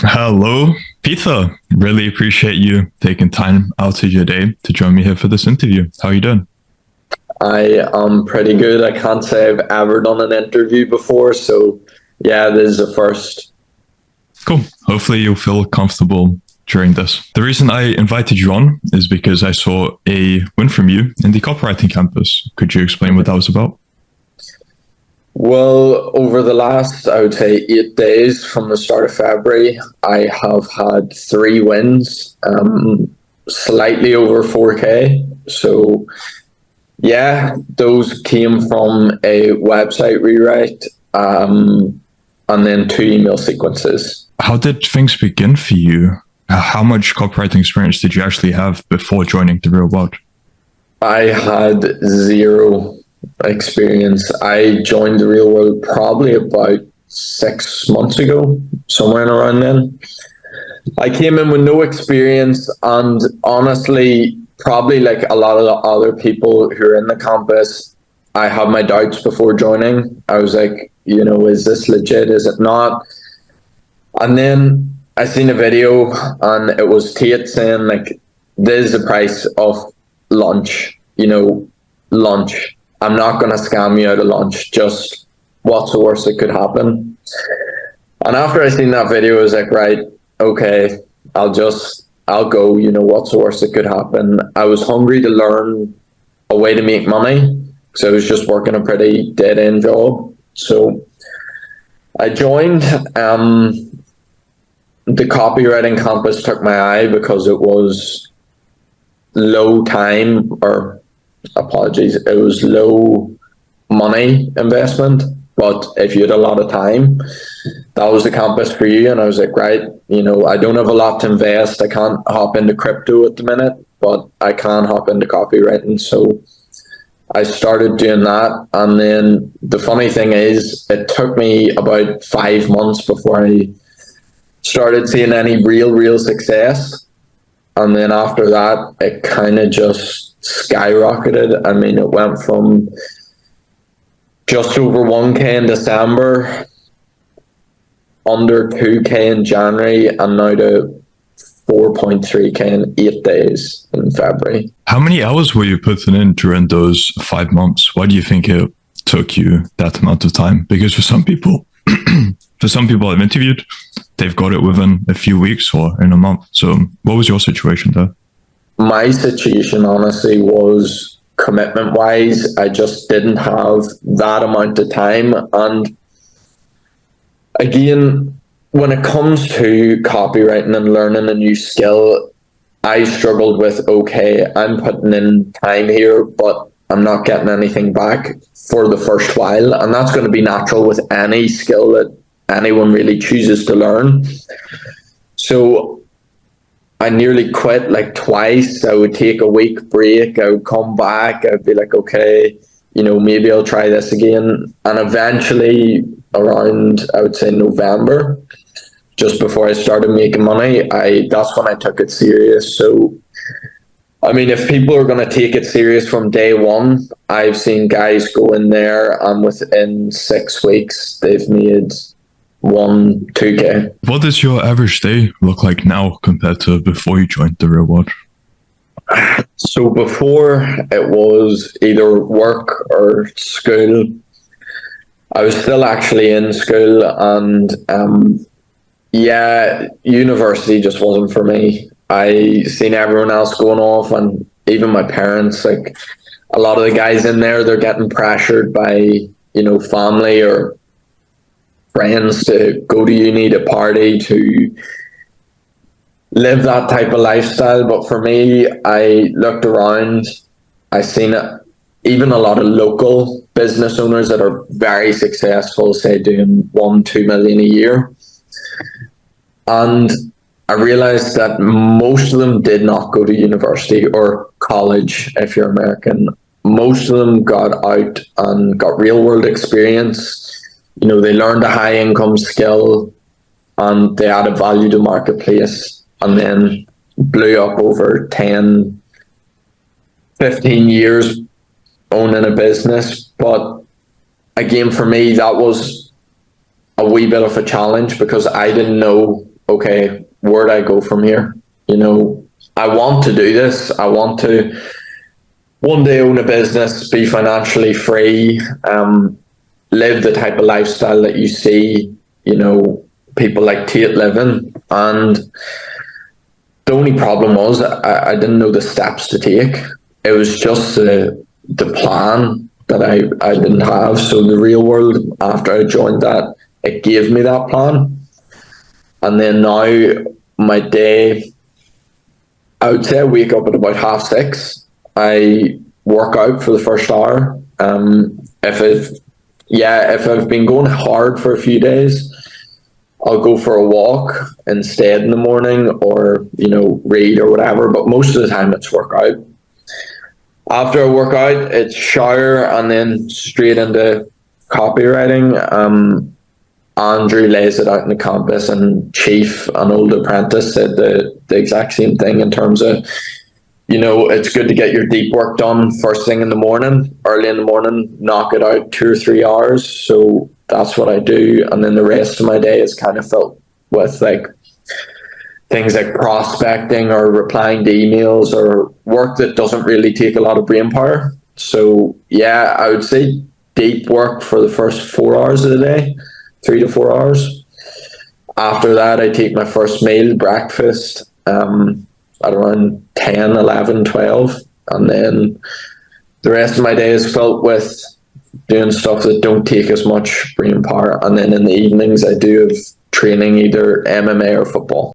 Hello, Peter. Really appreciate you taking time out of your day to join me here for this interview. How are you doing? I am pretty good. I can't say I've ever done an interview before, so yeah, this is a first. Cool. Hopefully, you'll feel comfortable during this. The reason I invited you on is because I saw a win from you in the copywriting campus. Could you explain what that was about? Well, over the last, I would say, 8 days from the start of February, I have had three wins, slightly over 4K. So, yeah, those came from a website rewrite and then two email sequences. How did things begin for you? How much copywriting experience did you actually have before joining the real world? I had zero experience. I joined the real world probably about 6 months ago, somewhere around then. I came in with no experience, and honestly, probably like a lot of the other people who are in the campus, I had my doubts before joining. I was like, is this legit? Is it not? And then I seen a video, and it was Tate saying like, "This is the price of lunch. Lunch. I'm not going to scam you out of lunch. Just what's the worst that could happen?" And after I seen that video, I was like, right, okay, I'll go. What's the worst that could happen? I was hungry to learn a way to make money, so I was just working a pretty dead end job. So I joined. The copywriting campus took my eye because it was low time, or apologies, it was low money investment, but if you had a lot of time, that was the campus for you. And I was like, right, I don't have a lot to invest. I can't hop into crypto at the minute, but I can hop into copywriting. So I started doing that. And then the funny thing is, it took me about 5 months before I started seeing any real success. And then after that, it kind of just skyrocketed. I mean, it went from just over 1K in December, under 2K in January, and now to 4.3K in 8 days in February. How many hours were you putting in during those 5 months? Why do you think it took you that amount of time? Because for some people, I've interviewed, they've got it within a few weeks or in a month. So what was your situation there? My situation, honestly, was commitment wise. I just didn't have that amount of time. And again, when it comes to copywriting and learning a new skill, I struggled with, okay, I'm putting in time here, but I'm not getting anything back for the first while. And that's going to be natural with any skill that anyone really chooses to learn. So I nearly quit like twice. I would take a week break. I would come back. I'd be like, okay, maybe I'll try this again. And eventually around, I would say November, just before I started making money, that's when I took it serious. So, I mean, if people are going to take it serious from day one, I've seen guys go in there and within 6 weeks, they've made 2K. What does your average day look like now compared to before you joined the real world? So before, it was either work or school. I was still actually in school, and university just wasn't for me. I seen everyone else going off, and even my parents, like a lot of the guys in there, they're getting pressured by, family or friends to go to uni, to party, to live that type of lifestyle. But for me, I looked around, I seen it, even a lot of local business owners that are very successful, say doing 1-2 million a year. And I realized that most of them did not go to university or college if you're American. Most of them got out and got real world experience. They learned a high income skill and they added value to marketplace, and then blew up over 10, 15 years owning a business. But again, for me, that was a wee bit of a challenge because I didn't know okay, where do I go from here? I want to do this. I want to one day own a business, be financially free, live the type of lifestyle that you see, people like Tate living. And the only problem was I didn't know the steps to take. It was just the plan that I didn't have. So the real world, after I joined that, it gave me that plan. And then now my day, I would say I wake up at about 6:30. I work out for the first hour. If I've been going hard for a few days, I'll go for a walk instead in the morning, or read or whatever. But most of the time, it's workout. After I work out, it's shower and then straight into copywriting. Andrew lays it out in the campus, and Chief, an old apprentice, said the exact same thing in terms of, it's good to get your deep work done first thing in the morning, early in the morning, knock it out 2 or 3 hours. So that's what I do. And then the rest of my day is kind of filled with things like prospecting or replying to emails or work that doesn't really take a lot of brain power. So yeah, I would say deep work for the first 4 hours of the day, 3 to 4 hours. After that, I take my first meal, breakfast, at around 10, 11, 12. And then the rest of my day is filled with doing stuff that don't take as much brain power. And then in the evenings, I do have training, either MMA or football.